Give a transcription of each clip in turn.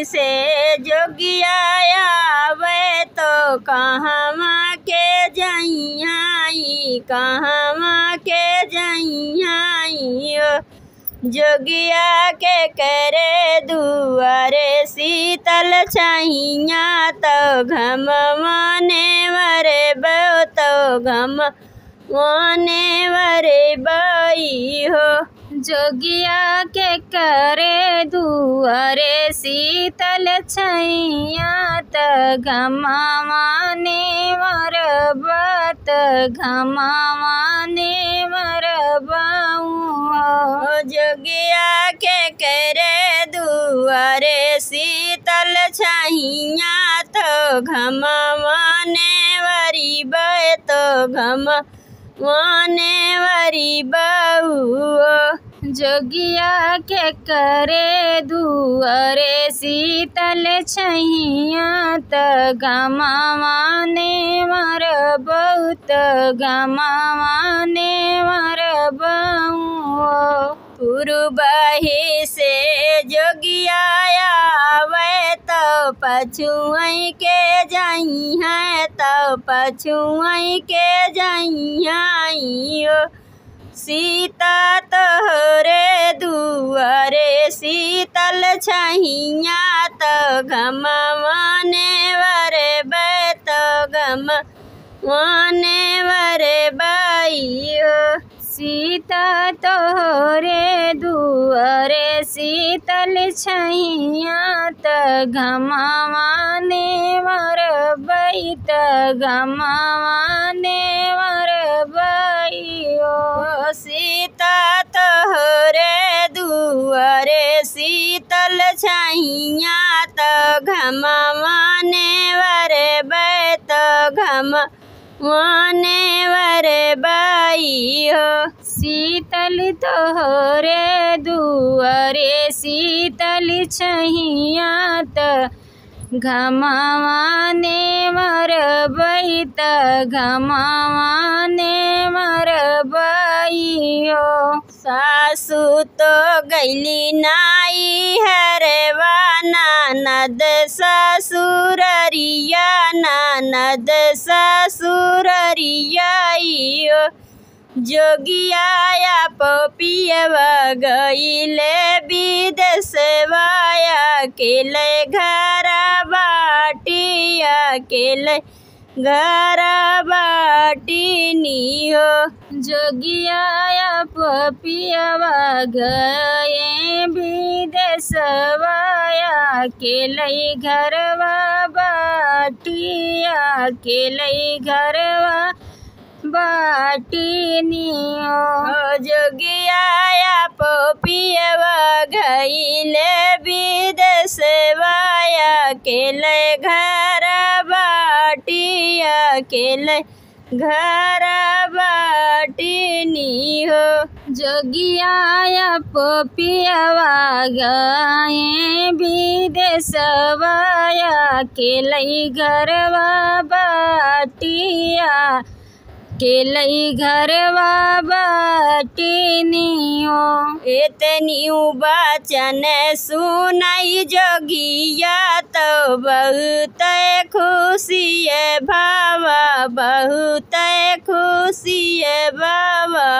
से जोगिया आवे तो कहवा के जइयाई, कहवा के जइयाई। जोगिया के करे दुआरे शीतल छहिया, तो घम माने वरे बो, तो घम माने वरे बई हो। जोगिया के करे दुआरे शीतल छैया, त घमा माने वरबत, घमा माने वरबाऊ। जोगिया के करे दुआरे शीतल छहिया, तो घम माने वरी बे, तो घम माने वरी बऊ। जोगिया के करे दुआरे शीतल छैया, त घमा माने वरबऊ, त घमा माने वरबाऊ। पूर्वहि से जोगिया आवे तो पछुआई के जइहा, तो पछुआई के जइहा। सीता तोहरे दुआरे शीतल छहिया, तो घम माने वरे बे, तो घम माने वरे बई। सीता तोहरे दुआरे शीतल छैया, त घमा माने वरबई, त घमा माने वरबई। सीता तोहरे दुआरे शीतल छहिया, तो घम माने वरे बे, तो घम माने वरे बई हो। शीतल तोहरे दुआरे शीतल छैया, त घमा माने वरबई, त घमा माने वरबई हो। सासु तो गैली नाई हरवा, ननद ससुररिया, ननद ससुररिया। जोगिया पपियवा गईले विदेशवा, अकेले घर बाटिया, अकेले घर बाटिनी हो। जोगिया पपियवा गए विदेशवा, अकेले घरवा बाटिया, अकेले घरवा बाटिनी हो। जोगिया पपियवा गईले विदेशवा, अकेले घर बाटिया, अकेले घर बाटिनी हो। जोगिया पपियवा गए विदेशवा, अकेले घरवा बाटिया, अकेले घरवा बाटिनी हो। इतनी बचन सुनाई जोगिया, तो बहुत खुशी भावा, बहुत खुशी बाबा।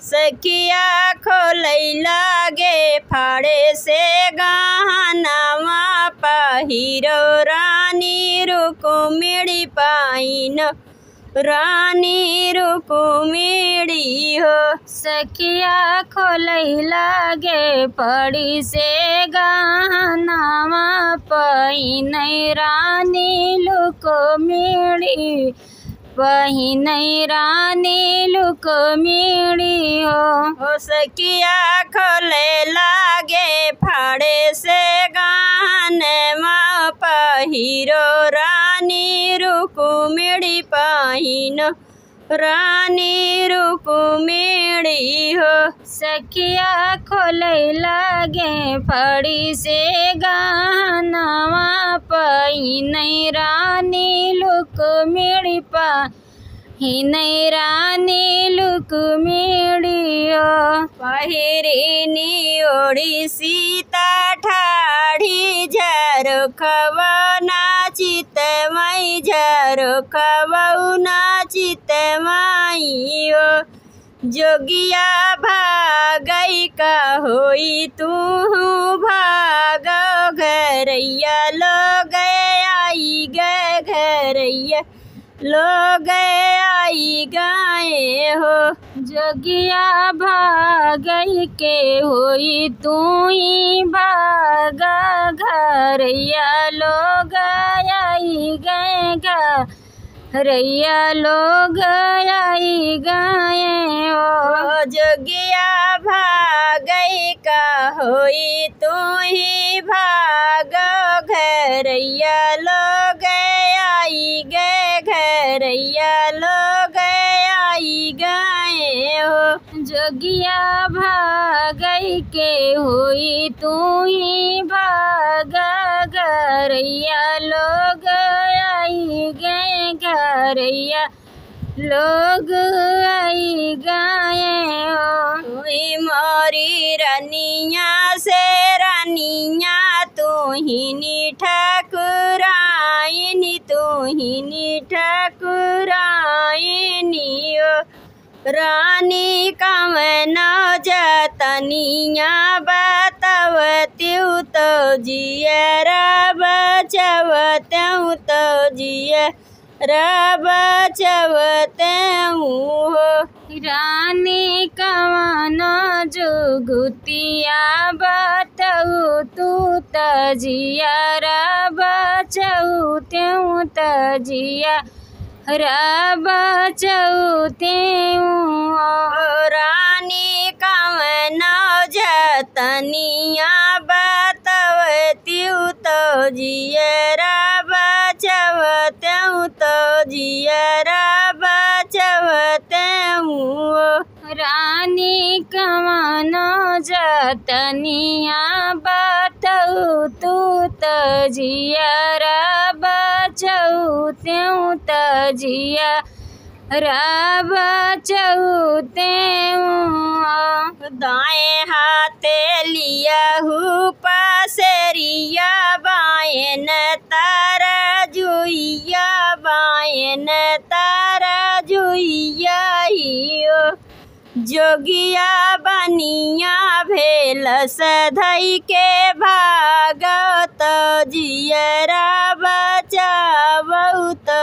सखिया खोलै लागे फाड़े से गहनावा, पहिरो रानी रुक्मिणी पाइन, रानी रुक्मिणी हो। सखिया खोलै लागे पड़ी से गहनावा, पहिनै रानी रुक्मिणी, पहिनै रानी रुक्मिणी हो। सखिया खोले लागे फाड़े से गहनावा, पहिरो रानी रुक्मिणी पाइन, रानी रुक्मिणी हो। सखिया खोलै लागे फड़ी से गहनावा, पहिनै रानी रुक्मिणी पहिनै रानी रुक्मिणी हो। पहिरिनी ओढ़ी सीता ठाढ़ी झरो खवना चित मई झरो खवना चित मई हो। जोगिया भागई का होई तू भाग घरैया लोग आई गए घरैया लोग आई गए हो। जोगिया भागई के होई तू ही भागा घरैया लोग आई गए घरैया लोग आई गए हो। जोगिया भागई का होई तू ही भाग घरैया लोग आई गए घरैया लोग आई गए हो। जोगिया भागई के होई तू ही भागा घरैया लोग आई गए घरैया लोग आई गए हो। मोरी रानिया से रानिया तू ही ठाकुराइनी तू ही ठाकुराइनी ओ। रानी कवन जतनिया बतावत्यू तो जियरा बचवत्यू तो जियरा बचवत्यू हो। रानी कवन जुगुतिया बतऊ तू तजियारा बचऊ त्यों तजिया बचऊ त्यों। रानी कवन जतनिया बतवत्यू तो जियरा बचवत्यू तो जियरा बचवत्यू। रानी कवन जतनिया बतऊ तू तजियारा बचऊ त्यों तजिया बचऊ त्यों। दाएं हाथे लिया हूँ पसेरिया बायन तारा जुइया बायन तारा जुइया हियो। जोगिया बनिया भेल सधई के भागत जियरा बचावऊ तो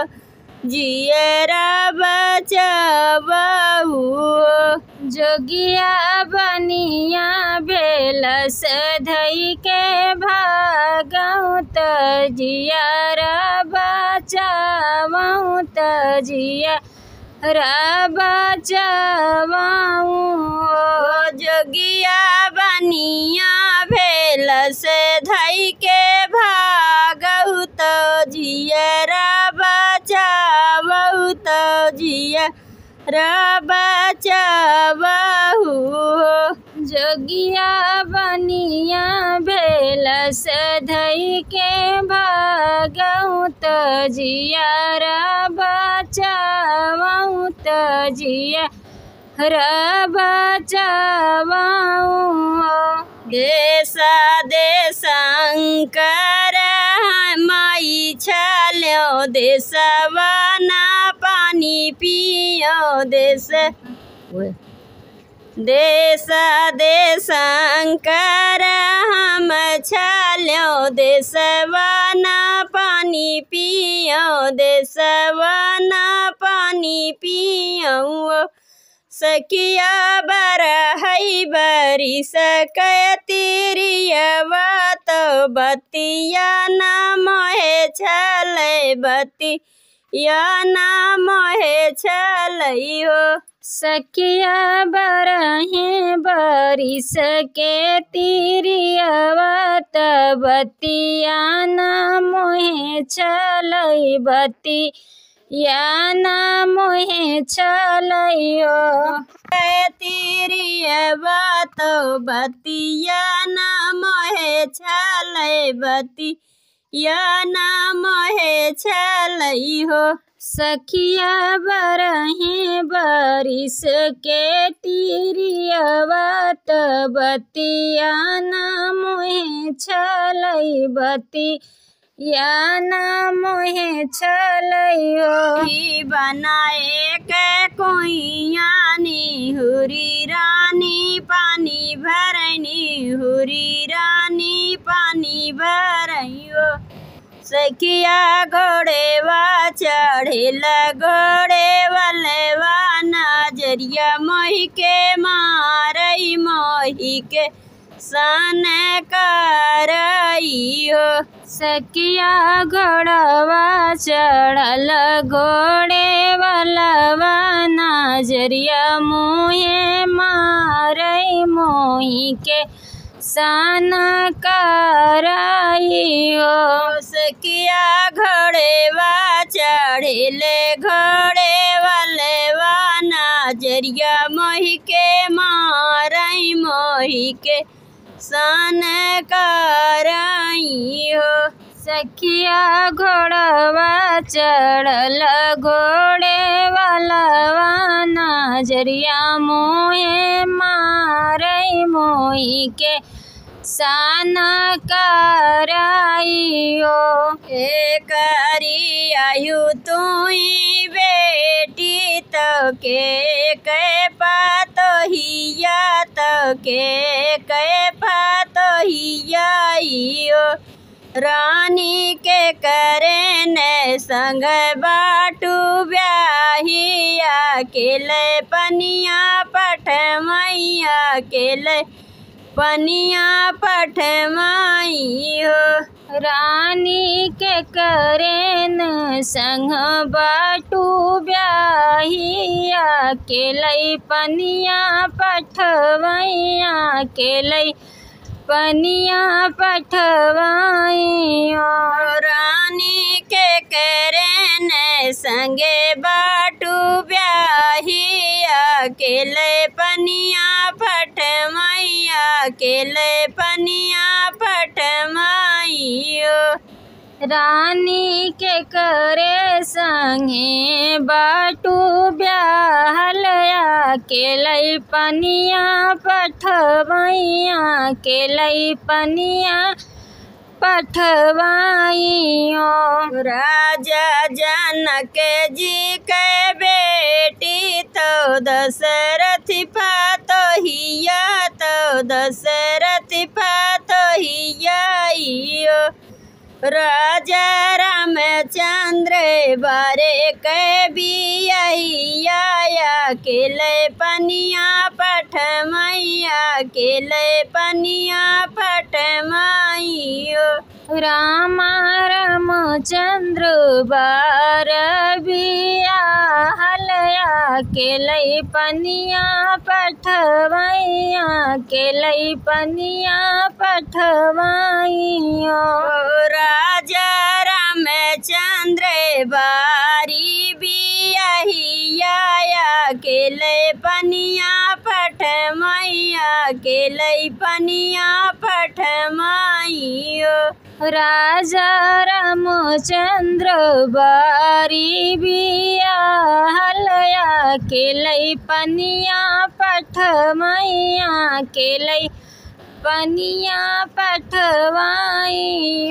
जियरा बचावऊ। जोगिया बनिया भेल सधई के भागऊ तो जियरा बचावऊ तो जियरा बचावऊ। जोगिया बनिया भेल सधई के भागऊ तो जियरा बचावऊ तो जियरा बचावऊ। जोगिया बनिया भेल सधई के भागऊ तो जियरा बचावऊ तो जियरा बचावऊ। देसा देशंकर माई छल्यो देशवाना पानी पियो देश देशंकर हम छल्यो देशवाना पानी पियो देशवाना पानी पियो। सखिया बरहई बरी सकतिरियवा तो बतिया न मोहे छलै बतिया न मोहे छलै हो। सखिया बरहे बरिस के तिरियवा त बतिया न मोहे छलै बतिया न मोहे छलैयो। तिरियवा तो बतिया न मोहे छलै बतिया न मोहे छलै हो। सखिया बरहे बरिस के तिरियवा त बतिया न मोहे छलै बतिया न मोहे छलै हो। बनाए के कोइया निहुरी रानी पानी भरनी हुरी रानी पानी भरइयो। सखिया घोड़ेवा चढ़ेल घोड़े वालेवा नजरिया मोहि के मारई मोहि के सन करइयो। सखिया घोड़वा चढ़ल घोड़े वालवा नजरिया मोहे मारई मोहि के सन करइयो। सखिया घोड़ेवा चढ़ेले घोड़े वालेवा नजरिया मोहि के मारई मोहि के सन करइयो। सखिया घोड़वा चढ़ल घोड़े वालवा नजरिया मोहे मारई मोहि के सन करइयो। करी आयु तुई बेटी तो के पातोहिया तो के पातोहिया रानी के करे ने संग बाटू ब्याही अकेले पनिया पठमैया अकेले पनिया पठमई हो। रानी के करेन संग बाटू ब्याही अकेले पनिया पठवैया अकेले पनिया पठवई हो। रानी के करेन संगे बाटू ब्याही अकेले पनिया पठमैया अकेले पनिया पठमई हो। रानी के करे संगे बाटू ब्याहल अकेले पनिया पठवैया अकेले पनिया पठवई हो। राजा जनक जी के बेटी तो दशरथ पातोहिया तो दशरथ पातोहिया। राजा रामचंद्र बारे के बिया अकेले पनिया पठमैया अकेले पनिया पठमई हो। रामा रामचंद्र बार बिया हलया अकेले पनिया पठवैया अकेले पनिया पठवई हो। राजा रामचंद्र बारी बिया अकेले पनिया पठमैया अकेले पनिया पठमई हो। राजा रामचंद्र बारी बिया हलया अकेले पनिया पठमैया अकेले पनिया पठवई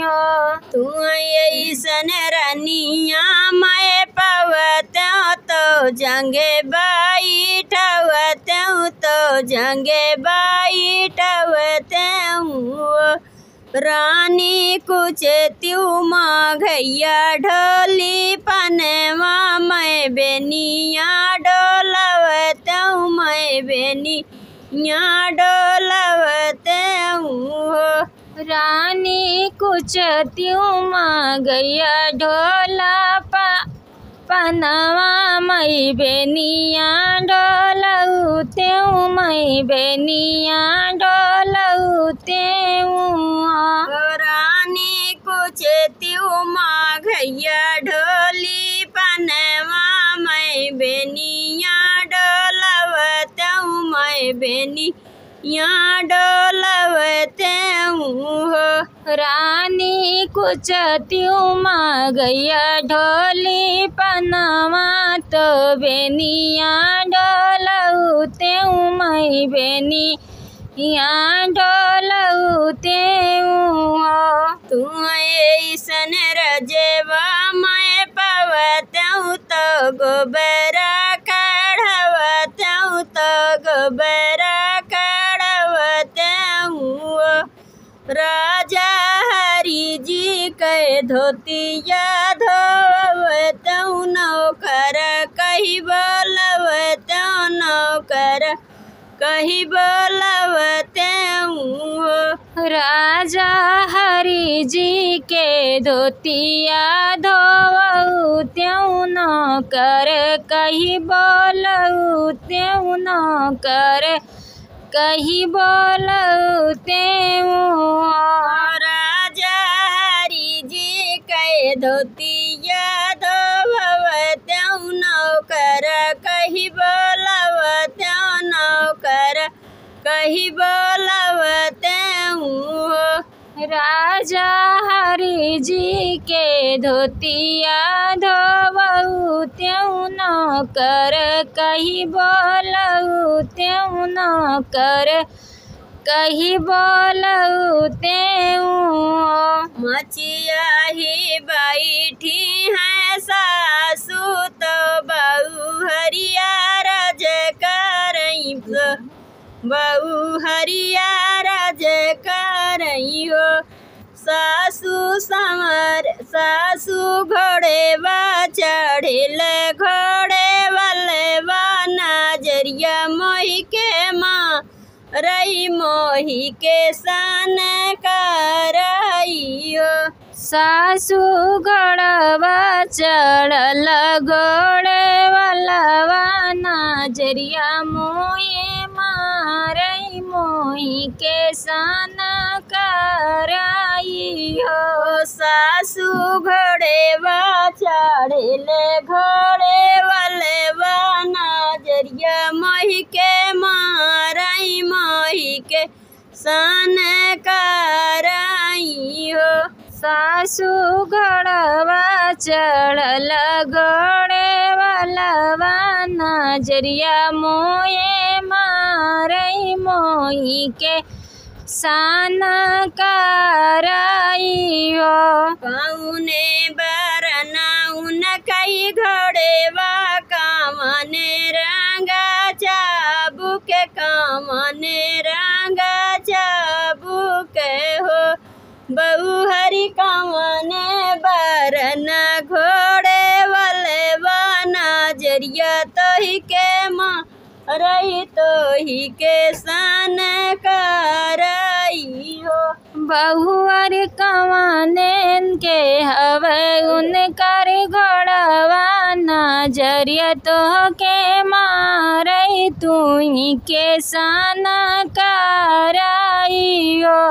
हो। तू ऐसन रानिया मैं पवतौ तो जंगे बैठवतौ तो जंगे बैठवतौ। रानी कुछ त्यू माघैया ढोली पनवा मैं बेनिया डोलवतौ मैं बेनिया डोलवतौ हो। रानी कुछ त्यू माघैया ढोला पनवा मैं बेनिया डोलौतेऊ मैं बेनिया डोलौतेऊ। रानी कुछ त्यू माघैया ढोली पनवा मैं बेनिया डोलवतौ मैं बेनिया यहाँ डोलवते हो। रानी कुछ त्यों गैया ढोली पनवा तो बेनिया डोलते मई बेनी यहाँ डोलते हो। तू ऐसन रजेवा मैं पवतऊ तो गोबरा कढ़वतऊ तो गोबरा कढ़वतऊ। राजा हरि जी के धोतिया धोवतऊ नौकर कही बोलवतऊ नौकर कही बोलवतऊ। राजा हरि जी के धोतिया धोवऊ त्यों नौकर कही बोलऊ त्यों नौकर कही बोलऊ त्यों। राजा हरि जी के धोतिया धोवतऊ नौकर कही बोलवतऊ नौकर कही बोलवतऊ। राजा हरि जी के धोतिया धोवऊ त्यों नौकर कही बोलऊ त्यों नौकर कही बोलऊ त्यों। मचिया ही बैठी है सासू तो बहू हरिया राज करई बहू हरिया राज करई हो। सासू घोड़े वा चढ़िल घोड़े वाले वा नजरिया मोही के माँ रही मोही के सन करई हो। सासू घोड़वा चढ़ल घोड़े वालवा नजरिया मोये मारई मोही के सन कराई हो। सासू घोड़े वा चढ़ले घोड़े वाले वा नजरिया मोही के मारई मोही के सन कराई हो। सासू घोड़वा चढ़ल घोड़े वालवा नजरिया मोये मारई मोही के सन कराई हो। कौने बरना उन कई घोड़े वा कामने रंगा चाबुक कामने रंगा चाबुक हो। बहू हरि कामने बरन घोड़े वाले वा नजरिया तो ही के माँ रही तो ही के सन कराई हो। बहुअर कवाने के हवे उनकर घोड़वा नजरिया तो के मारई तू ही के सन कराई हो।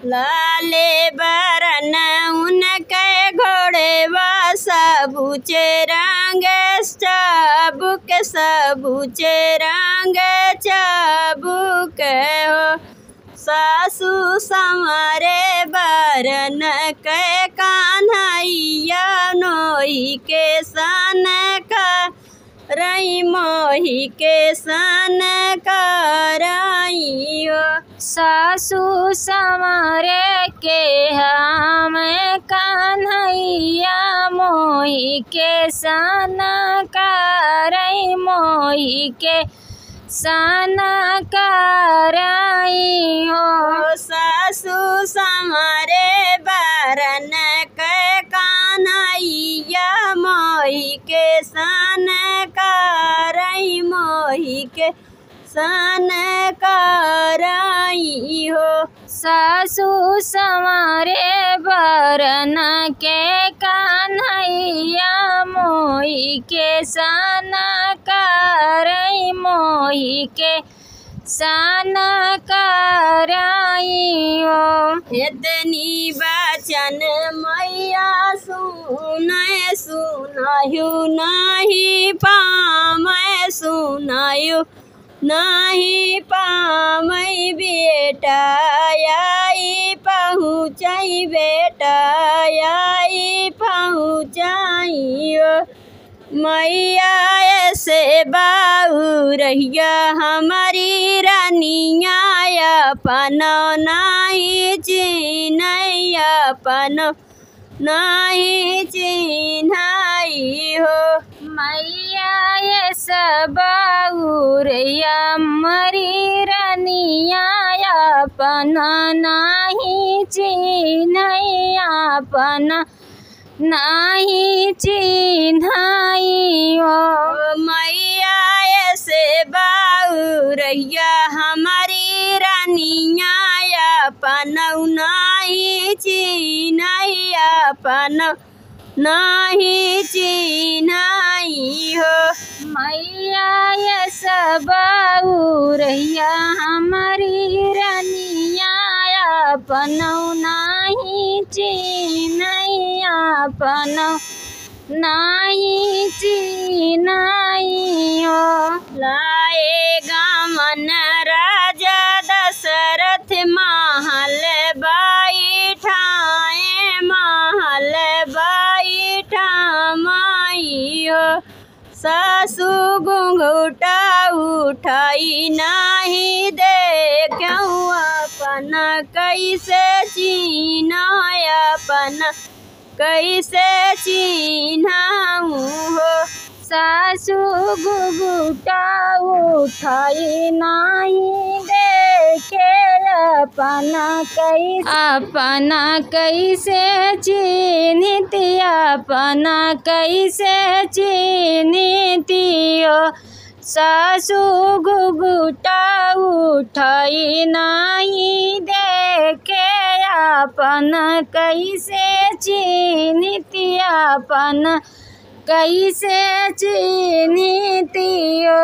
लाले बरन उनके घोड़े वा सबूचे रंग चाबुक सबूचे रंग चाबुक हो। सासू समारे बरन के कान्हैया नोही के सन करई मोही के सन कराई हो। सासू समारे के हम कान्हैया मोही के सन करई मोही के सन कराई हो। सासू समारे बरन के कान्हैया मोही के सन करई मोही के सन कराई हो। सासू समारे बरन के कान्हैया मोही के सन करई मोही के सन कराई हो। इतनी बचन मैया सुनाय सुनायु नहीं पामै सुनायु नाही पामई बेटा आई पहुँचई बेटा आई पहुँचाई मैया ऐसे बाउरहिया हमारी रानिया अपन नाही चिन्हैया अपन नहीं चिन्हाई हो मैया ये सबौरैया मरी रनिया अपन नाही चिन्हैया अपन नाही चिन्हाई हो मैया ऐसे बाउरैया हमारी रानिया अपन नहीं चिन्हैया अपन नहीं चिन्हाई हो मैया ये सबौरैया हमारी रनिया अपन नाही चिन्हैया अपन नाही चिन्हाई हो लाएगा मन राजा दशरथ महल बैठाए महल बैठामाई हो सासु घुंघटा उठाई नहीं देखूँ अपन कैसे चिन्ह अपन कैसे चिन्हाऊँ हो सासु घुघुटा उठाई नहीं देखे अपना कैसे चिन्हती अपना कैसे चिन्हतियो सासु घुघुटा उठाई नहीं देखे अपन कैसे चिन्हती अपन कैसे चिन्हतियो।